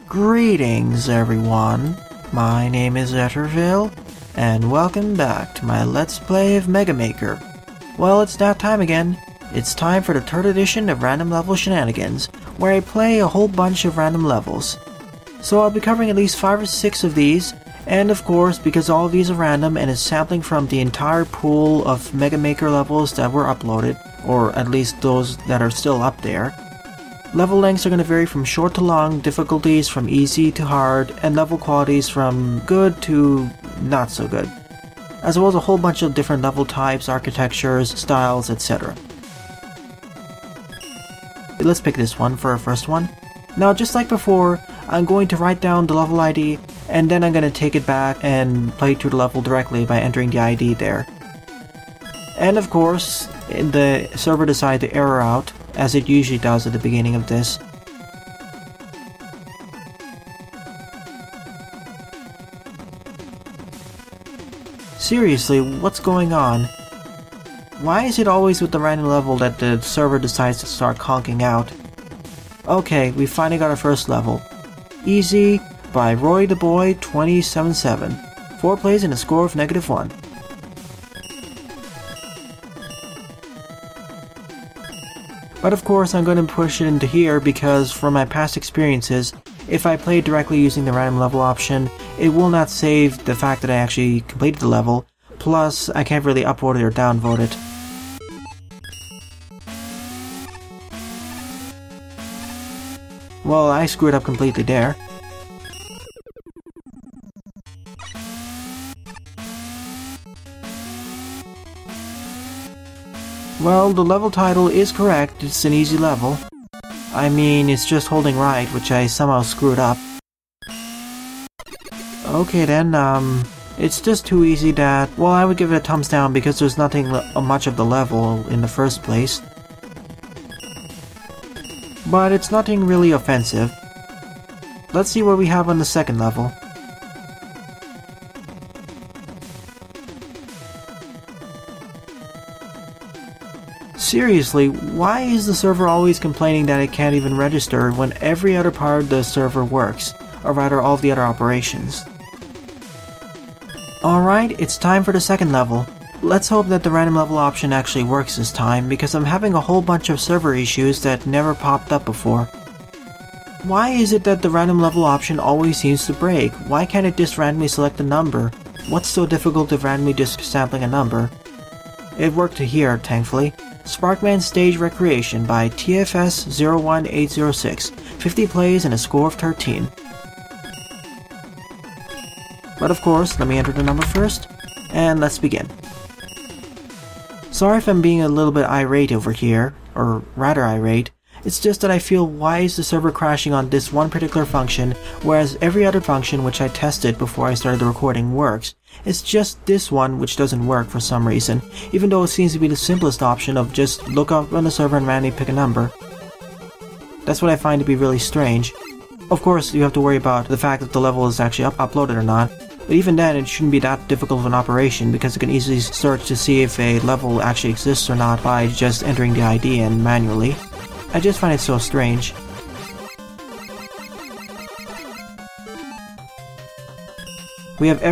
Greetings everyone, my name is Etterville, and welcome back to my Let's Play of Mega Maker. Well, it's that time again. It's time for the 3rd edition of Random Level Shenanigans, where I play a whole bunch of random levels. So I'll be covering at least 5 or 6 of these, and of course, because all of these are random and is sampling from the entire pool of Mega Maker levels that were uploaded, or at least those that are still up there. Level lengths are going to vary from short to long, difficulties from easy to hard, and level qualities from good to not so good, as well as a whole bunch of different level types, architectures, styles, etc. Let's pick this one for our first one. Now, just like before, I'm going to write down the level ID, and then I'm going to take it back and play through the level directly by entering the ID there. And of course, the server decided to error out, as it usually does at the beginning of this. Seriously, what's going on? Why is it always with the random level that the server decides to start conking out? Okay, we finally got our first level. Easy by Roy the Boy 277. 4 plays and a score of -1. But of course I'm going to push it into here because from my past experiences, if I play directly using the random level option, it will not save the fact that I actually completed the level, plus I can't really upvote it or downvote it. Well, I screwed up completely there. Well, the level title is correct, it's an easy level. I mean, it's just holding right, which I somehow screwed up. Okay then, it's just too easy that, well, I would give it a thumbs down because there's nothing much of the level in the first place. But it's nothing really offensive. Let's see what we have on the second level. Seriously, why is the server always complaining that it can't even register when every other part of the server works, or rather all of the other operations? Alright, it's time for the second level. Let's hope that the random level option actually works this time, because I'm having a whole bunch of server issues that never popped up before. Why is it that the random level option always seems to break? Why can't it just randomly select a number? What's so difficult of randomly just sampling a number? It worked here, thankfully. SparkMan Stage Recreation by TFS01806. 50 plays and a score of 13. But of course, let me enter the number first, and let's begin. Sorry if I'm being a little bit irate over here, or rather irate. It's just that I feel, why is the server crashing on this one particular function, whereas every other function which I tested before I started the recording works? It's just this one which doesn't work for some reason, even though it seems to be the simplest option of just look up on the server and randomly pick a number. That's what I find to be really strange. Of course, you have to worry about the fact that the level is actually uploaded or not, but even then it shouldn't be that difficult of an operation because you can easily search to see if a level actually exists or not by just entering the ID in manually. I just find it so strange. We have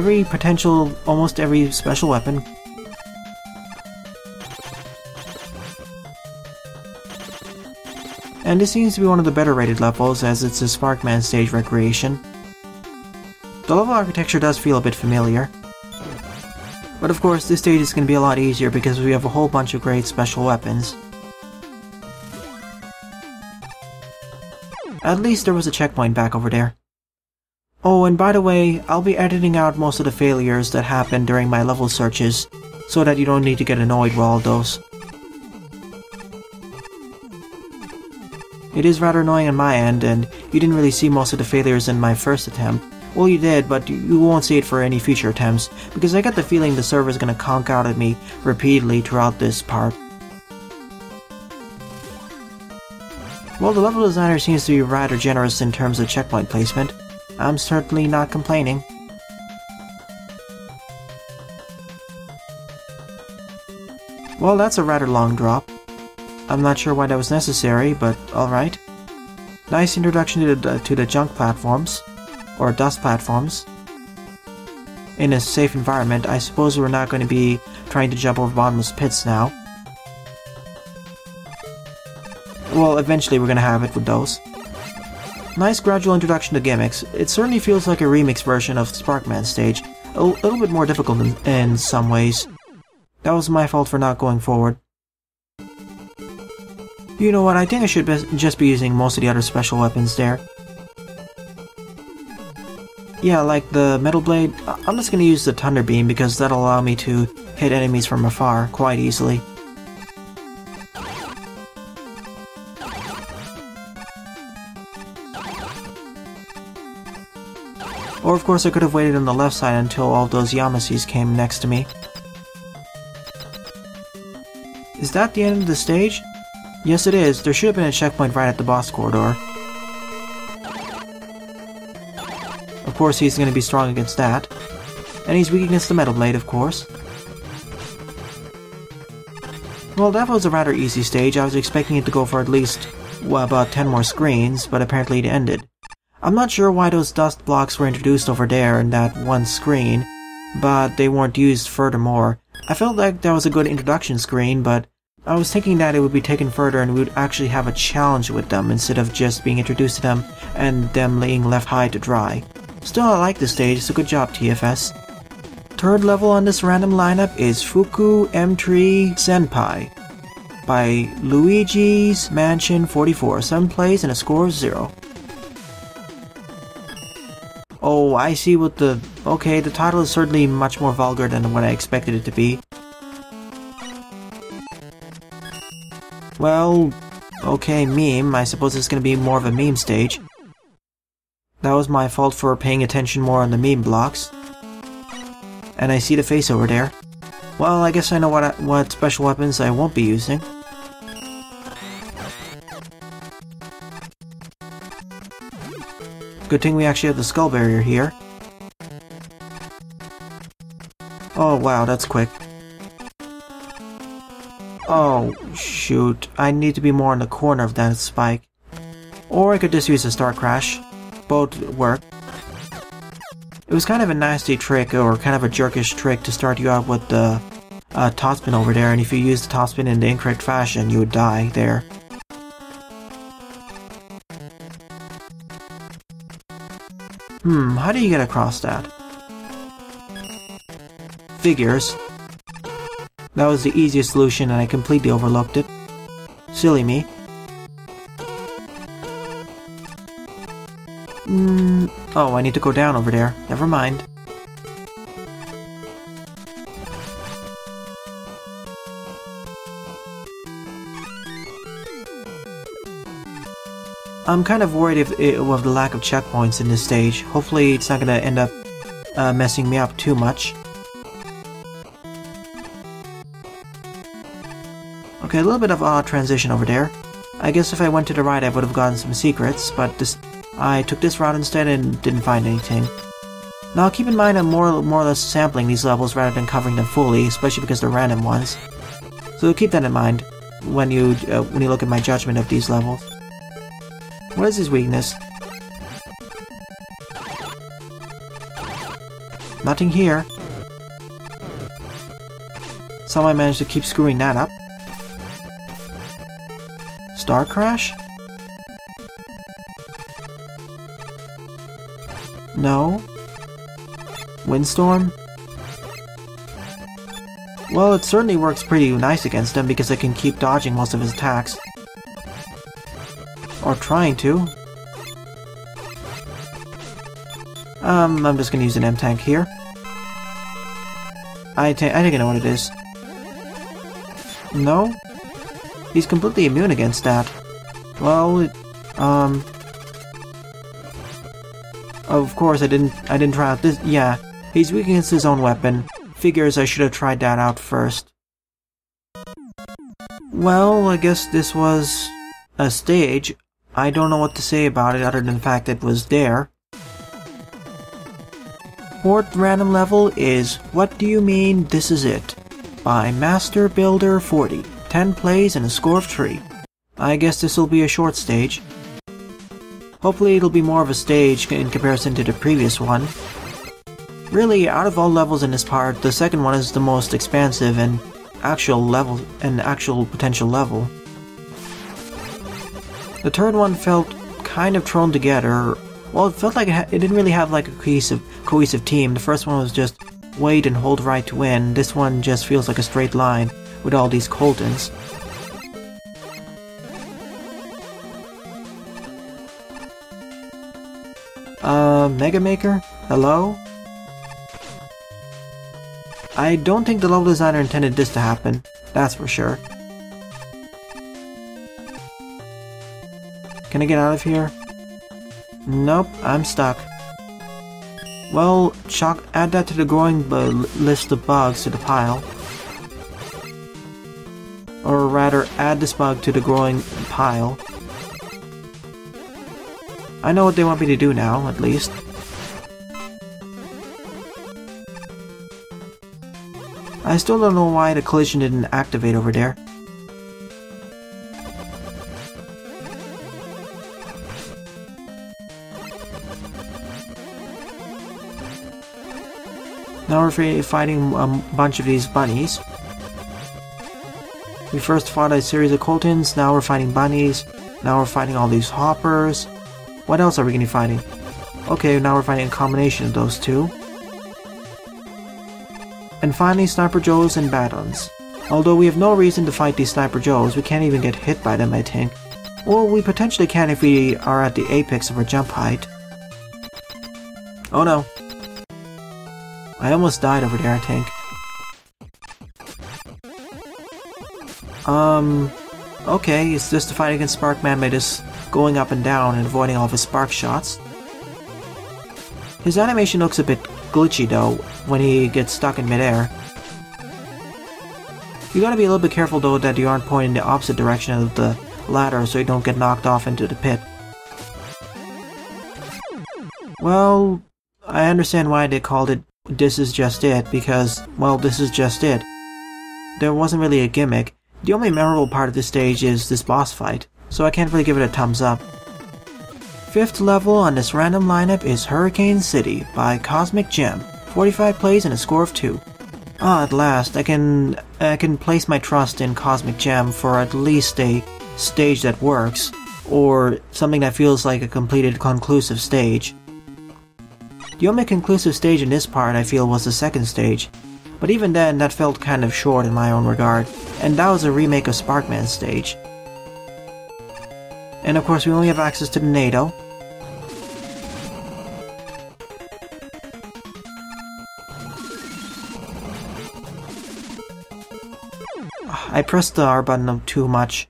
almost every special weapon. And this seems to be one of the better rated levels, as it's a SparkMan Stage Recreation. The level architecture does feel a bit familiar. But of course, this stage is going to be a lot easier because we have a whole bunch of great special weapons. At least there was a checkpoint back over there. Oh, and by the way, I'll be editing out most of the failures that happen during my level searches, so that you don't need to get annoyed with all those. It is rather annoying on my end, and you didn't really see most of the failures in my first attempt. Well, you did, but you won't see it for any future attempts, because I got the feeling the server is gonna conk out at me repeatedly throughout this part. Well, the level designer seems to be rather generous in terms of checkpoint placement. I'm certainly not complaining. Well, that's a rather long drop. I'm not sure why that was necessary, but alright. Nice introduction to the junk platforms, or dust platforms. In a safe environment, I suppose we're not going to be trying to jump over bottomless pits now. Well, eventually we're going to have it with those. Nice gradual introduction to gimmicks. It certainly feels like a remix version of the SparkMan stage. A little bit more difficult in some ways. That was my fault for not going forward. You know what, I think I should just be using most of the other special weapons there. Yeah, like the Metal Blade, I'm just gonna use the Thunder Beam because that'll allow me to hit enemies from afar quite easily. Or of course I could have waited on the left side until all those Yamasees came next to me. Is that the end of the stage? Yes it is, there should have been a checkpoint right at the boss corridor. Of course he's going to be strong against that. And he's weak against the Metal Blade, of course. Well, that was a rather easy stage. I was expecting it to go for at least, well, about 10 more screens, but apparently it ended. I'm not sure why those dust blocks were introduced over there in that one screen, but they weren't used furthermore. I felt like that was a good introduction screen, but I was thinking that it would be taken further and we would actually have a challenge with them instead of just being introduced to them and them laying left high to dry. Still, I like this stage, so good job TFS. Third level on this random lineup is Fukku M3 Senpai by Luigi's Mansion 44, 7 plays and a score of 0. Oh, I see what the... Okay, the title is certainly much more vulgar than what I expected it to be. Well, okay, meme. I suppose it's gonna be more of a meme stage. That was my fault for paying attention more on the meme blocks. And I see the face over there. Well, I guess I know what special weapons I won't be using. Good thing we actually have the skull barrier here. Oh wow, that's quick. Oh, shoot. I need to be more in the corner of that spike. Or I could just use a Star Crash. Both work. It was kind of a nasty trick, or kind of a jerkish trick to start you out with the topspin over there, and if you use the topspin in the incorrect fashion, you would die there. How do you get across that? Figures. That was the easiest solution and I completely overlooked it. Silly me. Oh, I need to go down over there. Never mind. I'm kind of worried of the lack of checkpoints in this stage. Hopefully it's not going to end up messing me up too much. Okay, a little bit of odd transition over there. I guess if I went to the right I would have gotten some secrets, but I took this route instead and didn't find anything. Now keep in mind I'm more or less sampling these levels rather than covering them fully, especially because they're random ones. So keep that in mind when you look at my judgment of these levels. What is his weakness? Nothing here. Somehow I managed to keep screwing that up. Star Crash? No. Windstorm? Well, it certainly works pretty nice against him because I can keep dodging most of his attacks. Or trying to. I'm just gonna use an M-Tank here. I think I know what it is. No? He's completely immune against that. Well, of course I didn't try out this. Yeah, he's weak against his own weapon. Figures I should have tried that out first. Well, I guess this was a stage. I don't know what to say about it other than the fact that it was there. Fourth random level is What Do You Mean This Is It? By Master Builder 40. 10 plays and a score of 3. I guess this will be a short stage. Hopefully it'll be more of a stage in comparison to the previous one. Really, out of all levels in this part, the second one is the most expansive and actual potential level. The third one felt kind of thrown together. Well, it felt like it didn't really have like a cohesive team. The first one was just wait and hold right to win. This one just feels like a straight line with all these Coltons. Mega Maker? Hello? I don't think the level designer intended this to happen, that's for sure. Can I get out of here? Nope, I'm stuck. Well, add that to the growing list of bugs to the pile. Or rather, add this bug to the growing pile. I know what they want me to do now, at least. I still don't know why the collision didn't activate over there. Now we're fighting a bunch of these bunnies. We first fought a series of Coltons, now we're fighting bunnies, now we're fighting all these hoppers. What else are we going to be fighting? Okay, now we're fighting a combination of those two. And finally, Sniper Joes and Batons. Although we have no reason to fight these Sniper Joes, we can't even get hit by them, I think. Well, we potentially can if we are at the apex of our jump height. Oh no. I almost died over there, I think. Okay, it's just to fight against SparkMan by just going up and down and avoiding all of his spark shots. His animation looks a bit glitchy though, when he gets stuck in midair. You gotta be a little bit careful though that you aren't pointing the opposite direction of the ladder so you don't get knocked off into the pit. Well, I understand why they called it This Is Just It, because, well, this is just it. There wasn't really a gimmick. The only memorable part of this stage is this boss fight, so I can't really give it a thumbs up. Fifth level on this random lineup is Hurricane City by CosmicGem. 45 plays and a score of 2. Ah, at last, I can place my trust in CosmicGem for at least a stage that works, or something that feels like a completed conclusive stage. The only conclusive stage in this part I feel was the second stage, but even then that felt kind of short in my own regard, and that was a remake of SparkMan's stage. And of course we only have access to the NATO. I pressed the R button too much.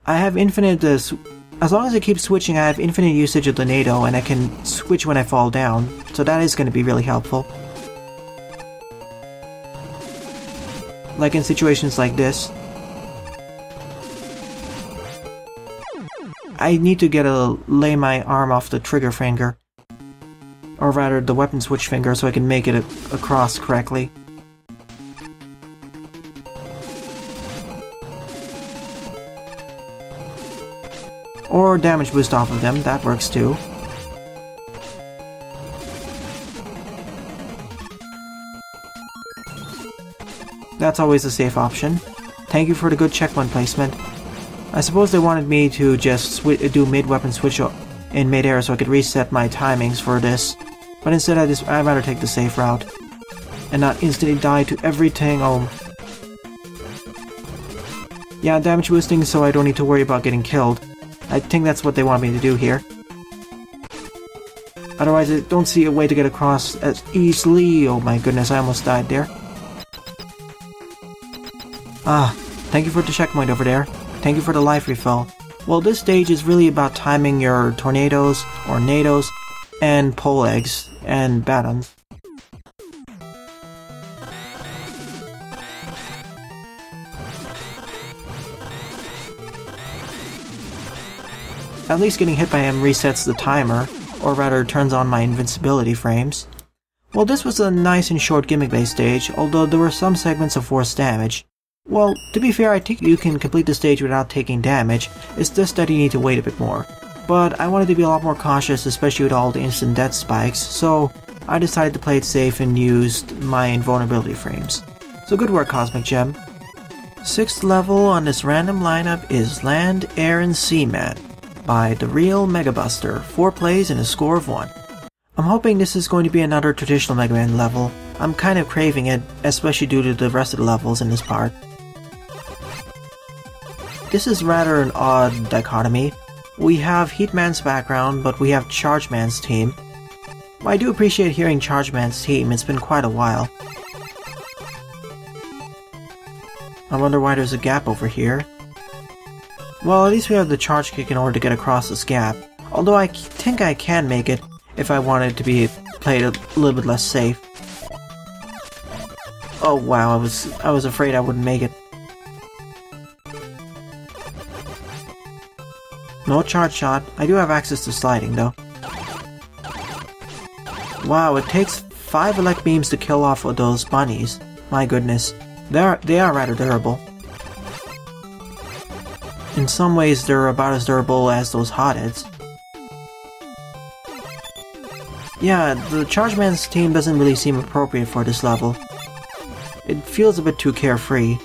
I have infinite as long as I keep switching, I have infinite usage of the NATO and I can switch when I fall down, so that is going to be really helpful. Like in situations like this. I need to lay my arm off the trigger finger. Or rather, the weapon switch finger so I can make it across correctly. Or damage boost off of them, that works too. That's always a safe option. Thank you for the good checkpoint placement. I suppose they wanted me to just do mid-weapon switch in mid-air so I could reset my timings for this, but instead I'd rather take the safe route and not instantly die to everything. Yeah, damage boosting so I don't need to worry about getting killed. I think that's what they want me to do here. Otherwise I don't see a way to get across as easily. Oh my goodness, I almost died there. Ah, thank you for the checkpoint over there. Thank you for the life refill. Well, this stage is really about timing your tornadoes, or nados, and pole eggs, and batons. At least getting hit by him resets the timer, or rather turns on my invincibility frames. Well, this was a nice and short gimmick-based stage, although there were some segments of forced damage. Well, to be fair, I think you can complete the stage without taking damage, it's just that you need to wait a bit more. but I wanted to be a lot more cautious, especially with all the instant death spikes, so I decided to play it safe and used my invulnerability frames. So good work, CosmicGem. 6th level on this random lineup is Land, Air, and Sea Man by TheRealMegaBustr, 4 plays and a score of 1. I'm hoping this is going to be another traditional Mega Man level. I'm kind of craving it, especially due to the rest of the levels in this part. This is rather an odd dichotomy. We have Heatman's background, but we have Chargeman's team. I do appreciate hearing Chargeman's team, it's been quite a while. I wonder why there's a gap over here. Well, at least we have the charge kick in order to get across this gap, although I think I can make it if I wanted to be played a little bit less safe. Oh wow, I was afraid I wouldn't make it. No charge shot. I do have access to sliding though. Wow, it takes 5 elect beams to kill off of those bunnies. My goodness. They are rather durable. In some ways, they're about as durable as those hotheads. Yeah, the Chargeman's team doesn't really seem appropriate for this level. It feels a bit too carefree.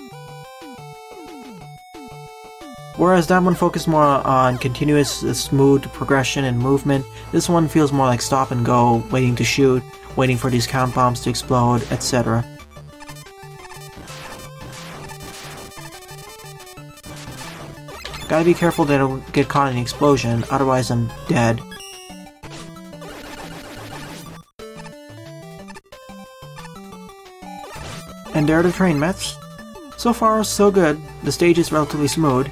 Whereas that one focused more on continuous, smooth progression and movement, this one feels more like stop and go, waiting to shoot, waiting for these count bombs to explode, etc. Gotta be careful that I don't get caught in the explosion, otherwise I'm dead. And there are the train mets. So far, so good. The stage is relatively smooth.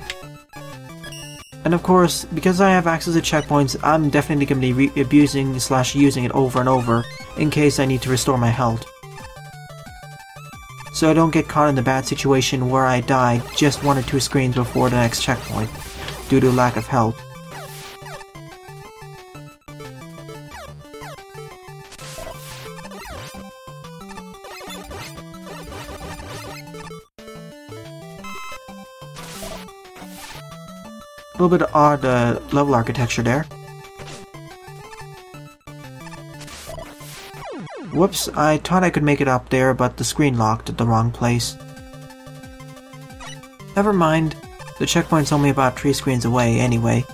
And of course, because I have access to checkpoints, I'm definitely going to be abusing/using it over and over in case I need to restore my health. So I don't get caught in the bad situation where I die just 1 or 2 screens before the next checkpoint, due to lack of health. A little bit of odd level architecture there. Whoops, I thought I could make it up there, but the screen locked at the wrong place. Never mind, the checkpoint's only about 3 screens away anyway.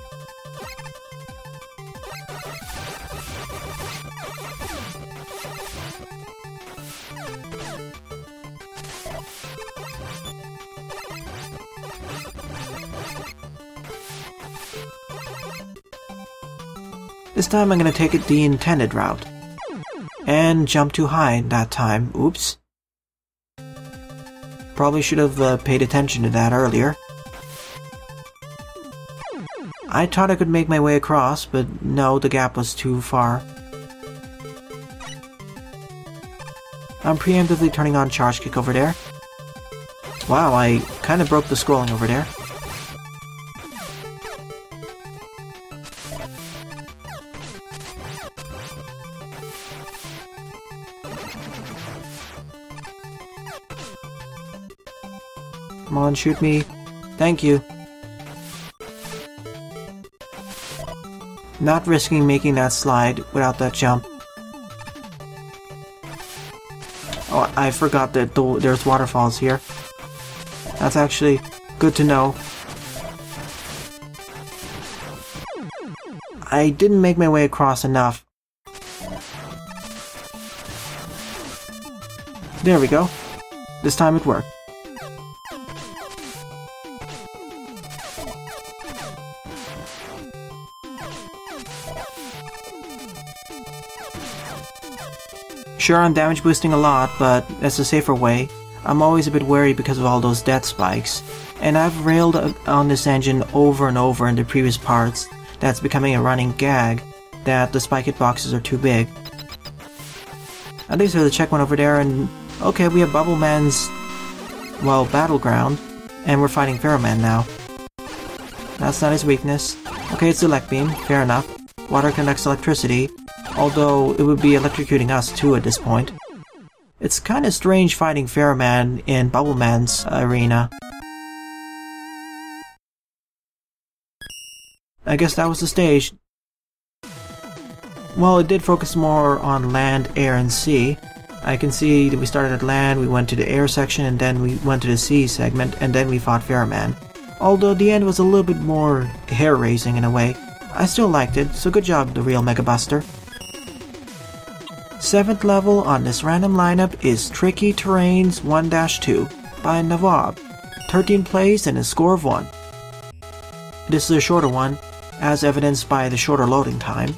This time I'm gonna take it the intended route. And jump too high that time. Oops. Probably should have paid attention to that earlier. I thought I could make my way across, but no, the gap was too far. I'm preemptively turning on charge kick over there. Wow, I kinda broke the scrolling over there. Come on, shoot me. Thank you. Not risking making that slide without that jump. Oh, I forgot that there's waterfalls here. That's actually good to know. I didn't make my way across enough. There we go. This time it worked. Sure, I'm damage boosting a lot, but that's a safer way. I'm always a bit wary because of all those death spikes, and I've railed on this engine over and over in the previous parts. That's becoming a running gag, that the spike hitboxes are too big. At least there's a checkpoint over there, and okay, we have Bubble Man's, well, battleground, and we're fighting Pharaoh Man now. That's not his weakness. Okay, it's Elect Beam, fair enough. Water conducts electricity, although it would be electrocuting us too at this point. It's kinda strange fighting Pharaoh Man in Bubble Man's arena. I guess that was the stage. Well, it did focus more on land, air, and sea. I can see that we started at land, we went to the air section, and then we went to the sea segment, and then we fought Fairman. Although the end was a little bit more hair-raising in a way, I still liked it, so good job, TheRealMegaBustr. 7th level on this random lineup is Tricky Terrains 1-2 by Nawab. 13 plays and a score of 1. This is a shorter one, as evidenced by the shorter loading time.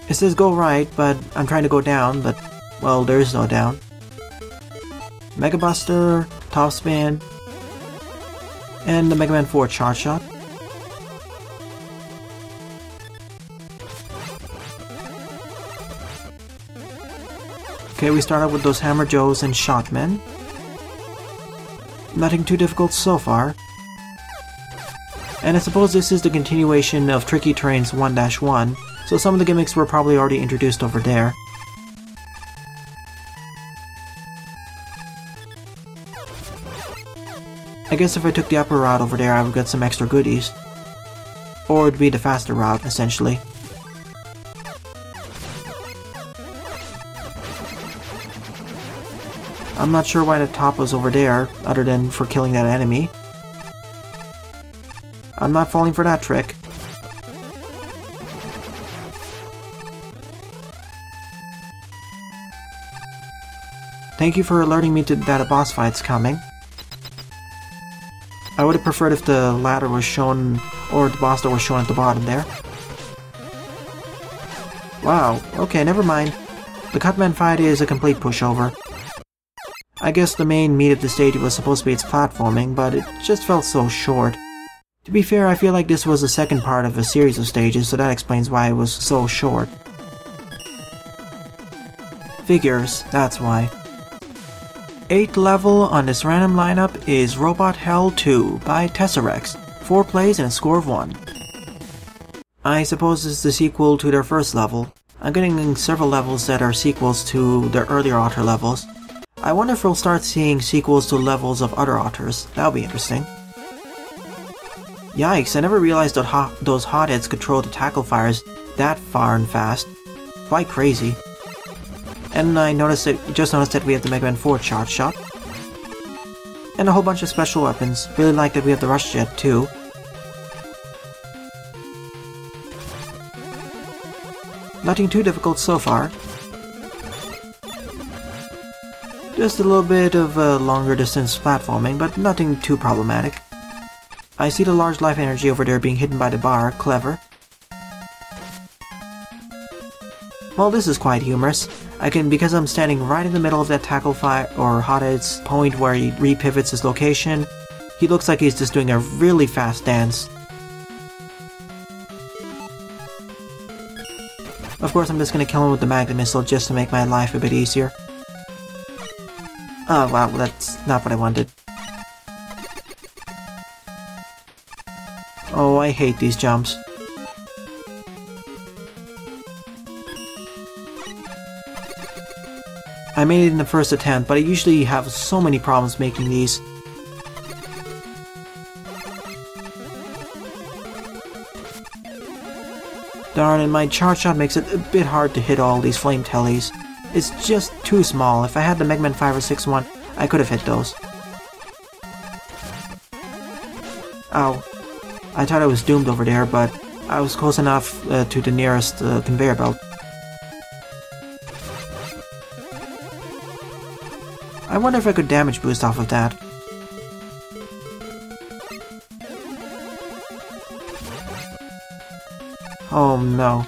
It says go right, but I'm trying to go down, but, well, there is no down. Megabuster, Top Spin, and the Mega Man 4 Charge Shot. Okay, we start out with those Hammer Joes and Shotmen. Nothing too difficult so far. And I suppose this is the continuation of Tricky Terrains 1-1, so some of the gimmicks were probably already introduced over there. I guess if I took the upper route over there, I would get some extra goodies. Or it'd be the faster route, essentially. I'm not sure why the top was over there, other than for killing that enemy. I'm not falling for that trick. Thank you for alerting me that a boss fight's coming. I would have preferred if the ladder was shown, or the boss door was shown at the bottom there. Wow, okay, never mind. The Cutman fight is a complete pushover. I guess the main meat of the stage was supposed to be its platforming, but it just felt so short. To be fair, I feel like this was the second part of a series of stages, so that explains why it was so short. Figures, that's why. 8th level on this random lineup is Robot Hell 2 by Tesserex. 4 plays and a score of 1. I suppose it's the sequel to their first level. I'm getting several levels that are sequels to their earlier author levels. I wonder if we'll start seeing sequels to levels of other authors. That'll be interesting. Yikes, I never realized that those hotheads could throw the tackle fires that far and fast. Quite crazy. And I just noticed that we have the Mega Man 4 Charge Shot. And a whole bunch of special weapons. Really like that we have the Rush Jet too. Nothing too difficult so far. Just a little bit of longer distance platforming, but nothing too problematic. I see the large life energy over there being hidden by the bar. Clever. Well, this is quite humorous. Because I'm standing right in the middle of that tackle fire or hothead's point where he repivots his location, he looks like he's just doing a really fast dance. Of course, I'm just gonna kill him with the magnet missile just to make my life a bit easier. Oh wow, that's not what I wanted. Oh, I hate these jumps. I made it in the first attempt, but I usually have so many problems making these. Darn, and my charge shot makes it a bit hard to hit all these flame tellies. It's just too small. If I had the Mega Man 5 or 6 one, I could have hit those. Ow. I thought I was doomed over there, but I was close enough to the nearest conveyor belt. I wonder if I could damage boost off of that. Oh no.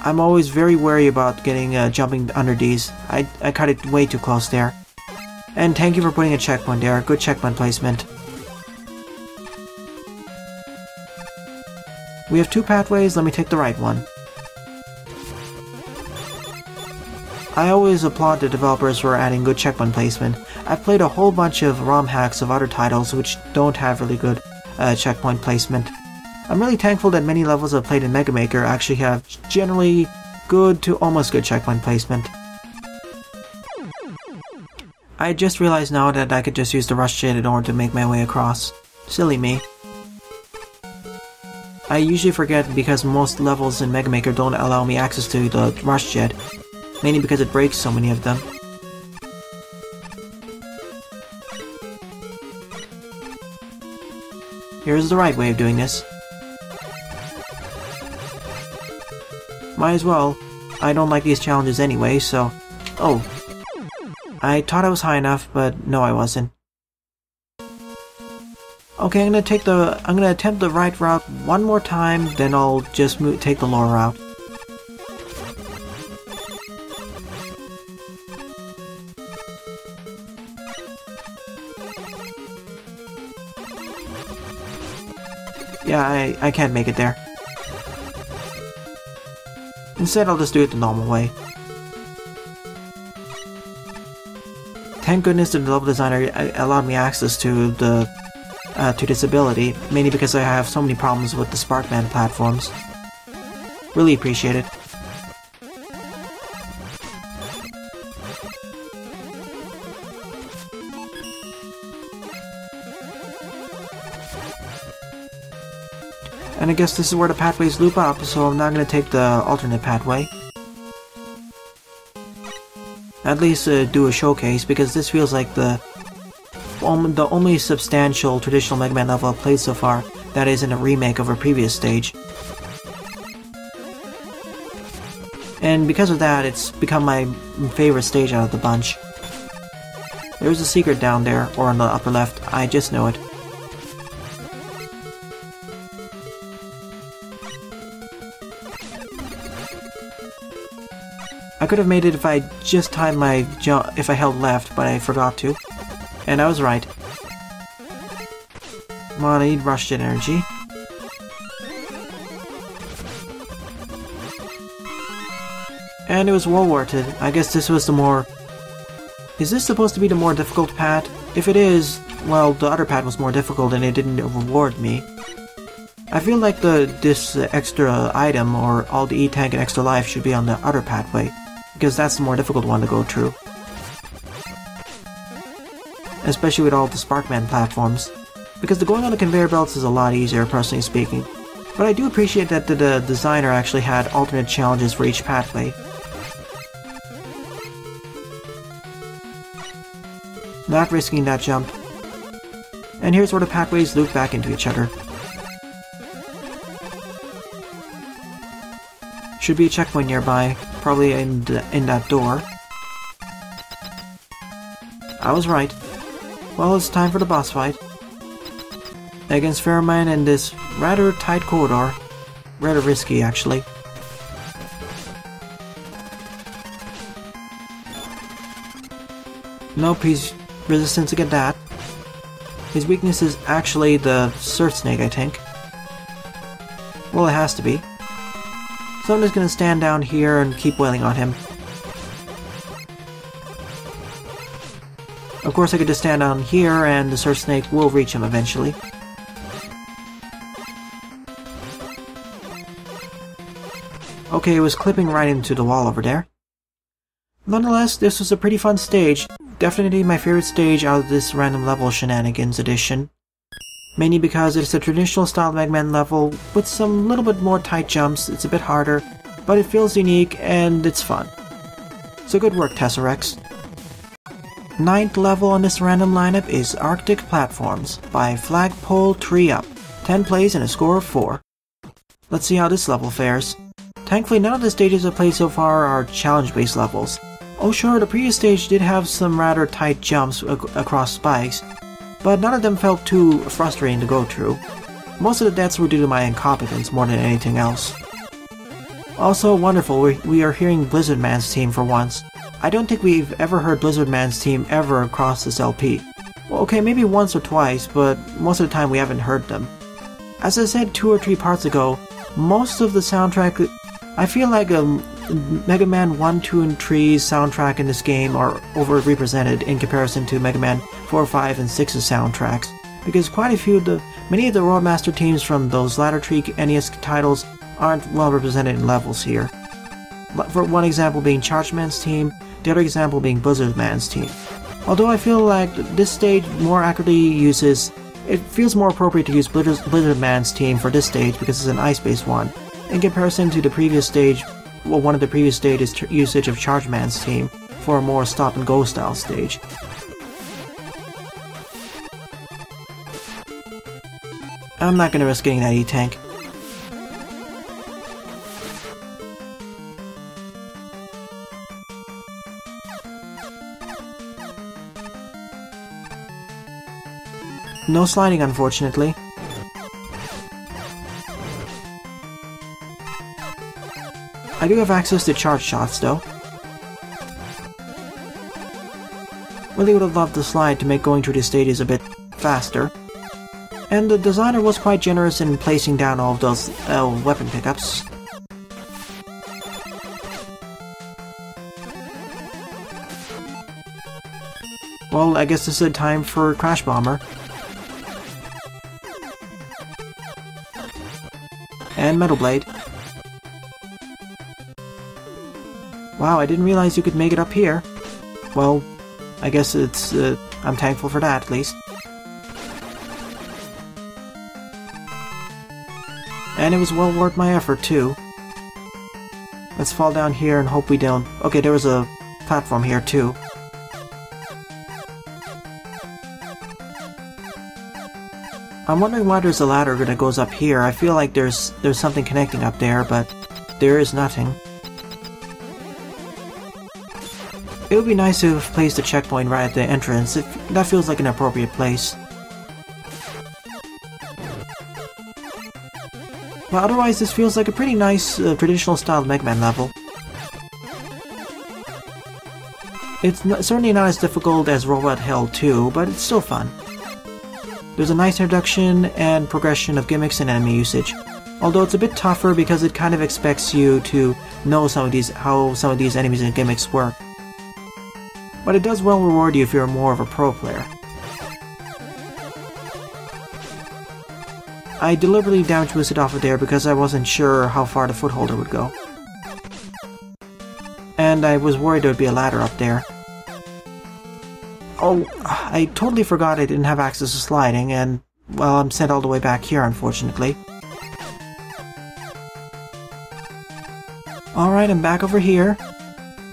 I'm always very wary about getting jumping under these. I cut it way too close there. And thank you for putting a checkpoint there. Good checkpoint placement. We have 2 pathways. Let me take the right one. I always applaud the developers for adding good checkpoint placement. I've played a whole bunch of ROM hacks of other titles which don't have really good checkpoint placement. I'm really thankful that many levels I've played in Mega Maker actually have generally good to almost good checkpoint placement. I just realized now that I could just use the Rush Jet in order to make my way across. Silly me. I usually forget because most levels in Mega Maker don't allow me access to the rush jet, mainly because it breaks so many of them. Here's the right way of doing this. Might as well. I don't like these challenges anyway, so... Oh. I thought I was high enough, but no I wasn't. Okay, I'm gonna attempt the right route one more time, then I'll just take the lower route. Yeah, I can't make it there. Instead, I'll just do it the normal way. Thank goodness the level designer allowed me access to this ability, mainly because I have so many problems with the SparkMan platforms. Really appreciate it. And I guess this is where the pathways loop up, so I'm not going to take the alternate pathway. At least do a showcase, because this feels like the only substantial traditional Mega Man level I've played so far that isn't a remake of a previous stage. And because of that, it's become my favorite stage out of the bunch. There's a secret down there, or on the upper left, I just know it. I could have made it if I just timed my jump, if I held left, but I forgot to. And I was right. Come on, I need rush jet energy. And it was well worth it. I guess this was the more... Is this supposed to be the more difficult path? If it is, well, the other path was more difficult and it didn't reward me. I feel like this extra item, or all the E-Tank and extra life, should be on the other pathway, because that's the more difficult one to go through. Especially with all the SparkMan platforms, because the going on the conveyor belts is a lot easier, personally speaking. But I do appreciate that the designer actually had alternate challenges for each pathway. Not risking that jump. And here's where the pathways loop back into each other. Should be a checkpoint nearby, probably in that door. I was right. Well, it's time for the boss fight. Against Fairman in this rather tight corridor. Rather risky, actually. Nope, he's resistant to get that. His weakness is actually the Surf Snake, I think. Well, it has to be. So I'm just gonna stand down here and keep wailing on him. Of course I could just stand down here and the Surf Snake will reach him eventually. Okay, it was clipping right into the wall over there. Nonetheless, this was a pretty fun stage. Definitely my favorite stage out of this Random Level Shenanigans edition. Mainly because it's a traditional style Mega Man level with some little bit more tight jumps. It's a bit harder, but it feels unique and it's fun. So good work, Tesserex. 9th level on this random lineup is Arctic Platforms by FlagpoleThreeUp. 10 plays and a score of 4. Let's see how this level fares. Thankfully, none of the stages I've played so far are challenge-based levels. Oh sure, the previous stage did have some rather tight jumps across spikes, but none of them felt too frustrating to go through. Most of the deaths were due to my incompetence more than anything else. Also wonderful, we are hearing Blizzard Man's team for once. I don't think we've ever heard Blizzard Man's team ever across this LP. Well, okay, maybe once or twice, but most of the time we haven't heard them. As I said 2 or 3 parts ago, most of the soundtrack... I feel like Mega Man 1, 2, and 3's soundtrack in this game are overrepresented in comparison to Mega Man 4, 5, and 6's soundtracks, because quite a few of many of the Roadmaster teams from those latter 3 NES titles aren't well represented in levels here. For one example being Chargeman's team, the other example being Blizzard Man's team. Although I feel like this stage more accurately uses It feels more appropriate to use Blizzard Man's team for this stage because it's an ice-based one, in comparison to the previous stage, well, one of the previous stages' usage of Charge Man's team for a more stop-and-go style stage. I'm not gonna risk getting that E-Tank. No sliding, unfortunately. I do have access to charge shots, though. Really would have loved the slide to make going through the stages a bit faster. And the designer was quite generous in placing down all of those weapon pickups. Well, I guess this is time for Crash Bomber. And Metal Blade. Wow, I didn't realize you could make it up here. Well, I guess it's, I'm thankful for that, at least. And it was well worth my effort, too. Let's fall down here and hope we don't... Okay, there was a platform here, too. I'm wondering why there's a ladder that goes up here. I feel like there's something connecting up there, but there is nothing. It would be nice to have placed a checkpoint right at the entrance. That feels like an appropriate place. But otherwise, this feels like a pretty nice, traditional-style Mega Man level. It's certainly not as difficult as Robot Hell 2, but it's still fun. There's a nice introduction and progression of gimmicks and enemy usage, although it's a bit tougher because it kind of expects you to know how some of these enemies and gimmicks work. But it does well reward you if you're more of a pro player. I deliberately down twisted off of there because I wasn't sure how far the footholder would go. And I was worried there would be a ladder up there. Oh, I totally forgot I didn't have access to sliding, and, well, I'm sent all the way back here, unfortunately. Alright, I'm back over here.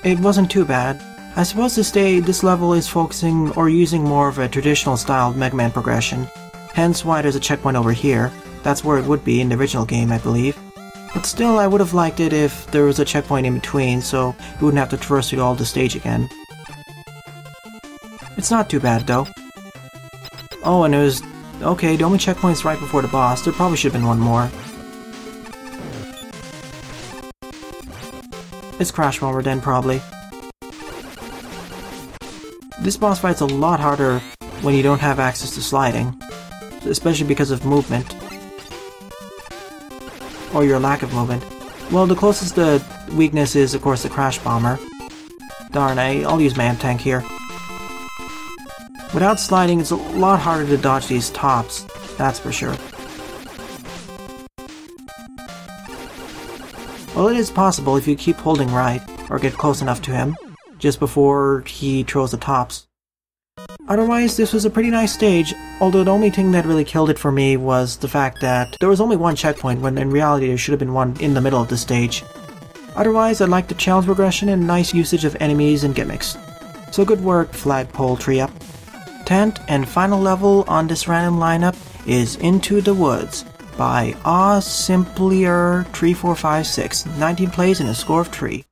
It wasn't too bad. I suppose this level is focusing or using more of a traditional styled Mega Man progression, hence why there's a checkpoint over here. That's where it would be in the original game, I believe. But still, I would have liked it if there was a checkpoint in between, so you wouldn't have to traverse through all the stage again. It's not too bad, though. Oh, and there's... Okay, the only checkpoint's right before the boss. There probably should have been one more. It's Crash Bomber then, probably. This boss fight's a lot harder when you don't have access to sliding, especially because of movement. Or your lack of movement. Well, the closest the weakness is, of course, the Crash Bomber. Darn, I'll use Man Tank here. Without sliding, it's a lot harder to dodge these tops, that's for sure. Well, it is possible if you keep holding right, or get close enough to him, just before he throws the tops. Otherwise, this was a pretty nice stage, although the only thing that really killed it for me was the fact that there was only one checkpoint when in reality there should have been one in the middle of the stage. Otherwise, I liked the challenge progression and nice usage of enemies and gimmicks. So good work, FlagpoleThreeUp. 10th and final level on this random lineup is Into the Woods by Simplier3456, 19 plays and a score of 3.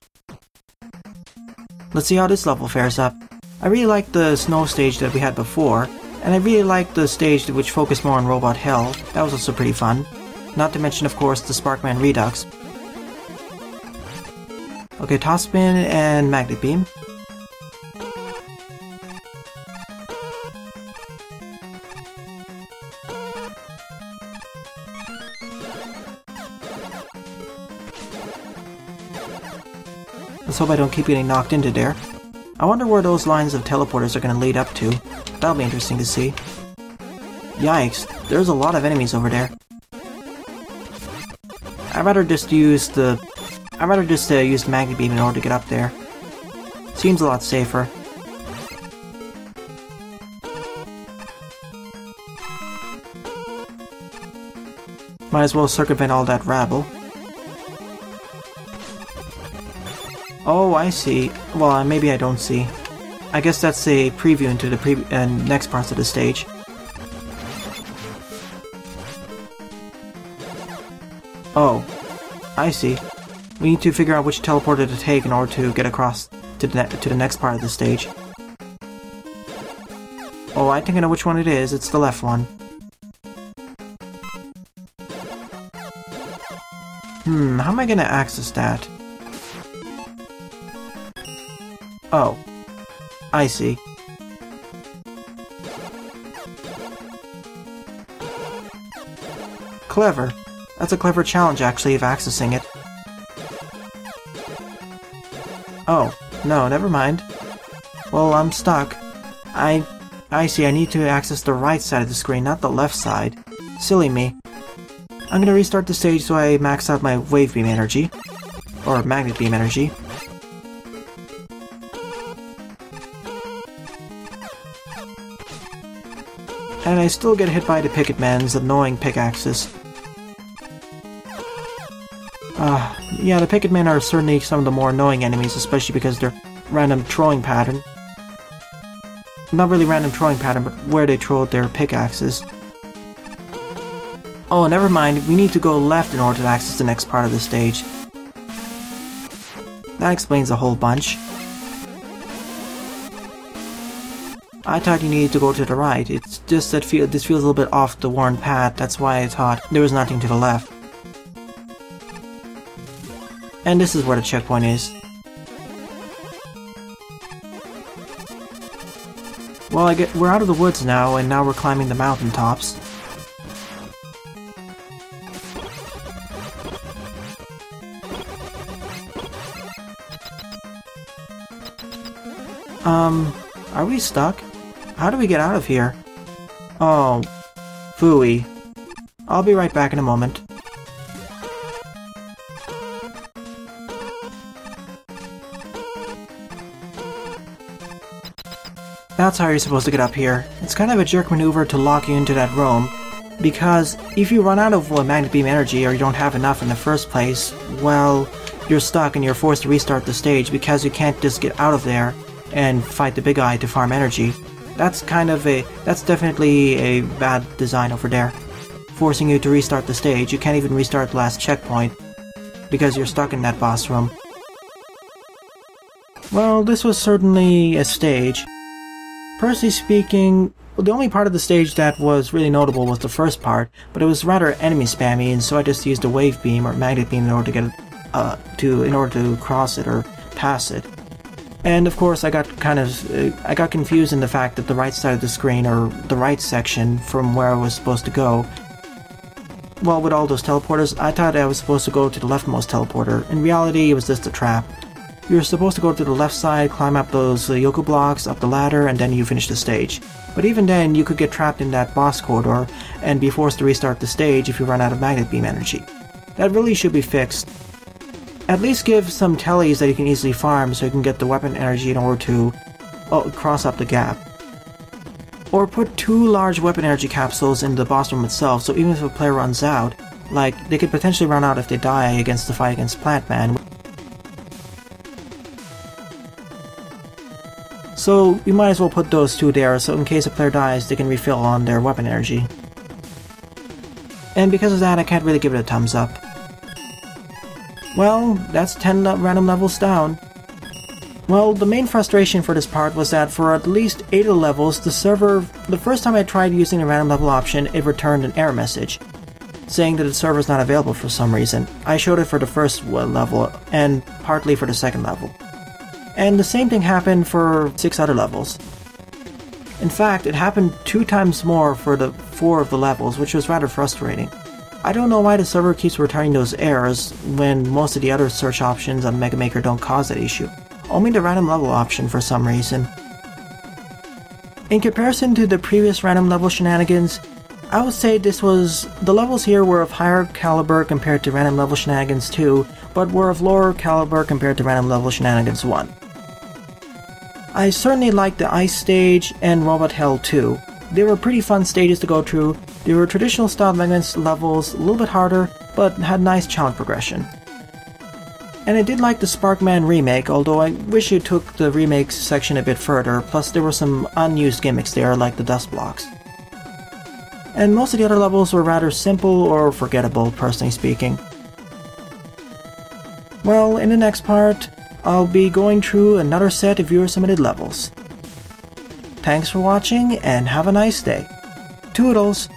Let's see how this level fares up. I really liked the snow stage that we had before, and I really liked the stage which focused more on Robot Hell. That was also pretty fun. Not to mention, of course, the SparkMan Redux. Okay, Top Spin and Magnet Beam. Let's hope I don't keep getting knocked into there. I wonder where those lines of teleporters are going to lead up to. That'll be interesting to see. Yikes, there's a lot of enemies over there. I'd rather just use Magnet Beam in order to get up there. Seems a lot safer. Might as well circumvent all that rabble. Oh, I see. Well, maybe I don't see. I guess that's a preview into the next parts of the stage. Oh, I see. We need to figure out which teleporter to take in order to get across to the next part of the stage. Oh, I think I know which one it is. It's the left one. How am I gonna access that? Oh, I see. Clever. That's a clever challenge, actually, of accessing it. Oh, no, never mind. Well, I'm stuck. I see, I need to access the right side of the screen, not the left side. Silly me. I'm gonna restart the stage so I max out my wave beam energy. Or magnet beam energy. And I still get hit by the Picketman's annoying pickaxes. Yeah, the Picketmen are certainly some of the more annoying enemies, especially because their random throwing pattern. Not really random throwing pattern, but where they throw their pickaxes. Oh, never mind, we need to go left in order to access the next part of the stage. That explains a whole bunch. I thought you needed to go to the right. It's just that this feels a little bit off the worn path, that's why I thought there was nothing to the left. And this is where the checkpoint is. Well, we're out of the woods now, and now we're climbing the mountaintops. Are we stuck? How do we get out of here? Oh, phooey. I'll be right back in a moment. That's how you're supposed to get up here. It's kind of a jerk maneuver to lock you into that room, because if you run out of magnet beam energy or you don't have enough in the first place, well, you're stuck and you're forced to restart the stage because you can't just get out of there and fight the big eye to farm energy. That's definitely a bad design over there. Forcing you to restart the stage. You can't even restart the last checkpoint because you're stuck in that boss room. Well, this was certainly a stage. Personally speaking, the only part of the stage that was really notable was the first part, but it was rather enemy spammy, and so I just used a wave beam or magnet beam in order to get in order to cross it or pass it. And of course, I got confused in the fact that the right side of the screen, or the right section from where I was supposed to go, well, with all those teleporters, I thought I was supposed to go to the leftmost teleporter. In reality, it was just a trap. You're supposed to go to the left side, climb up those Yoku blocks, up the ladder, and then you finish the stage. But even then, you could get trapped in that boss corridor and be forced to restart the stage if you run out of magnet beam energy. That really should be fixed. At least give some tellies that you can easily farm so you can get the weapon energy in order to cross up the gap. Or put 2 large weapon energy capsules in the boss room itself, so even if a player runs out, like, they could potentially run out if they die against the fight against PlantMan. So you might as well put those 2 there, so in case a player dies, they can refill on their weapon energy. And because of that, I can't really give it a thumbs up. Well, that's 10 random levels down. Well, the main frustration for this part was that for at least 8 of the levels, the first time I tried using the random level option, it returned an error message, saying that the server is not available for some reason. I showed it for the first level, and partly for the second level. And the same thing happened for 6 other levels. In fact, it happened 2 times more for the 4 of the levels, which was rather frustrating. I don't know why the server keeps returning those errors when most of the other search options on Mega Maker don't cause that issue. Only the random level option for some reason. In comparison to the previous random level shenanigans, I would say the levels here were of higher caliber compared to random level shenanigans 2, but were of lower caliber compared to random level shenanigans 1. I certainly liked the ice stage and Robot Hell 2. They were pretty fun stages to go through, They were traditional style Mega Man levels, a little bit harder, but had nice challenge progression. And I did like the SparkMan remake, although I wish it took the remake section a bit further, plus there were some unused gimmicks there like the dust blocks. And most of the other levels were rather simple or forgettable, personally speaking. Well, in the next part, I'll be going through another set of viewer-submitted levels. Thanks for watching, and have a nice day. Toodles!